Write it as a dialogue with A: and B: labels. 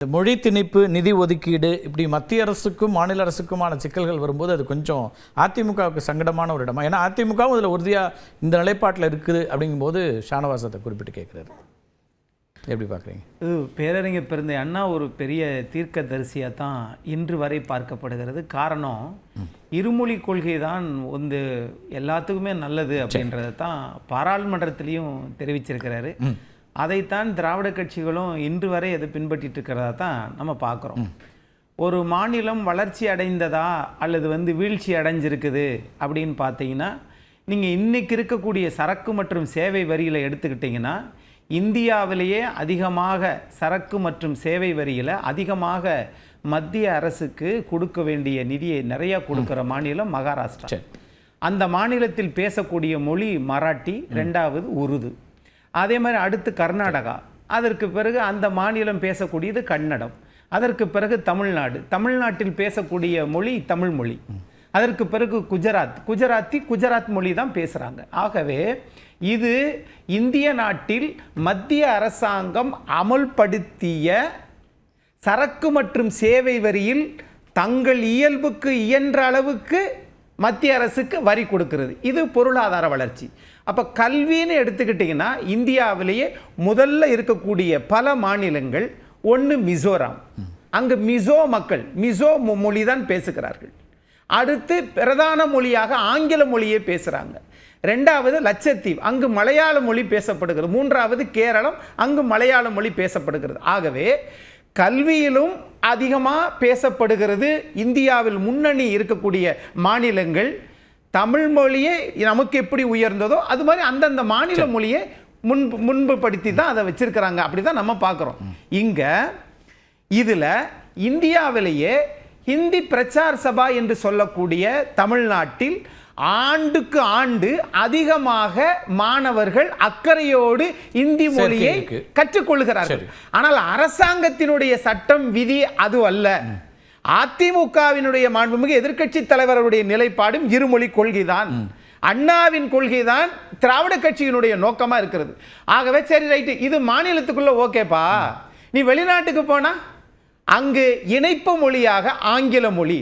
A: மொழி திணிப்பு, நிதி ஒதுக்கீடு, இப்படி மத்திய அரசுக்கும் மாநில அரசுக்குமான சிக்கல்கள் வரும்போது அது கொஞ்சம் அதிமுகவுக்கு சங்கடமான ஒரு இடமா? ஏன்னா அதிமுகவும் அதில் உறுதியாக இந்த நிலைப்பாட்டில் இருக்குது அப்படிங்கும்போது ஷானவாசத்தை குறிப்பிட்டு கேட்குறாரு. எப்படி பார்க்குறீங்க?
B: பேரறிஞர் பெருந்தை அண்ணா ஒரு பெரிய தீர்க்கதரிசியாக தான் இன்று வரை பார்க்கப்படுகிறது. காரணம், இருமொழி கொள்கை தான் வந்து எல்லாத்துக்குமே நல்லது அப்படின்றத தான் பாராளுமன்றத்திலையும் தெரிவிச்சிருக்கிறாரு. அதைத்தான் திராவிட கட்சிகளும் இன்று வரை அதை பின்பற்றிட்டு இருக்கிறதா தான் நம்ம பார்க்குறோம். ஒரு மாநிலம் வளர்ச்சி அடைந்ததா அல்லது வந்து வீழ்ச்சி அடைஞ்சிருக்குது அப்படின்னு பார்த்தீங்கன்னா, நீங்கள் இன்றைக்கி இருக்கக்கூடிய சரக்கு மற்றும் சேவை வரியில் எடுத்துக்கிட்டிங்கன்னா, இந்தியாவிலேயே அதிகமாக சரக்கு மற்றும் சேவை வரியில் அதிகமாக மத்திய அரசுக்கு கொடுக்க வேண்டிய நிதியை நிறையா கொடுக்குற மாநிலம் மகாராஷ்டிரா. அந்த மாநிலத்தில் பேசக்கூடிய மொழி மராட்டி, ரெண்டாவது உருது. அதே மாதிரி அடுத்து கர்நாடகா, அதற்கு பிறகு அந்த மாநிலம் பேசக்கூடியது கன்னடம், அதற்கு பிறகு தமிழ்நாடு, தமிழ்நாட்டில் பேசக்கூடிய மொழி தமிழ் மொழி, அதற்கு பிறகு குஜராத் மொழி தான் பேசுகிறாங்க. ஆகவே இது இந்திய நாட்டில் மத்திய அரசாங்கம் அமல்படுத்திய சரக்கு மற்றும் சேவை வரியில் தங்கள் இயல்புக்கு இயன்ற அளவுக்கு மத்திய அரசுக்கு வரி கொடுக்கிறது. இது பொருளாதார வளர்ச்சி. அப்போ கல்வின்னு எடுத்துக்கிட்டிங்கன்னா, இந்தியாவிலேயே முதல்ல இருக்கக்கூடிய பல மாநிலங்கள், ஒன்று மிசோராம், அங்கு மிசோ மக்கள் மிசோ மொழி தான் பேசுகிறார்கள். அடுத்து பிரதான மொழியாக ஆங்கில மொழியை பேசுகிறாங்க. ரெண்டாவது லட்சத்தீவு, அங்கு மலையாள மொழி பேசப்படுகிறது. மூன்றாவது கேரளம், அங்கு மலையாள மொழி பேசப்படுகிறது. ஆகவே கல்வியிலும் அதிகமாக பேசப்படுகிறது. இந்தியாவில் முன்னணி இருக்கக்கூடிய மாநிலங்கள் தமிழ் மொழியை நமக்கு எப்படி உயர்ந்ததோ அது மாதிரி அந்தந்த மாநில மொழியை முன்பு படுத்தி தான் அதை வச்சிருக்கிறாங்க. அப்படி தான் நம்ம பார்க்குறோம். இங்கே இதில் இந்தியாவிலேயே ஹிந்தி பிரச்சார் சபா என்று சொல்லக்கூடிய தமிழ்நாட்டில் ஆண்டுக்கு ஆண்டு அதிகமாக மாணவர்கள் அக்கறையோடு இந்தி மொழியை கற்றுக்கொள்கிறார்கள். ஆனால் அரசாங்கத்தினுடைய சட்டம் விதி அது அல்ல. அதிமுகவினுடைய மாண்புமிகு எதிர்க்கட்சி தலைவருடைய நிலைப்பாடும் இருமொழி கொள்கைதான், அண்ணாவின் கொள்கைதான் திராவிட கட்சியினுடைய நோக்கமா இருக்கிறது. ஆகவே சரி, ரைட்டு, இது மாநிலத்துக்குள்ள ஓகேப்பா, நீ வெளிநாட்டுக்கு போனா அங்கு இணைப்பு மொழியாக ஆங்கில மொழி,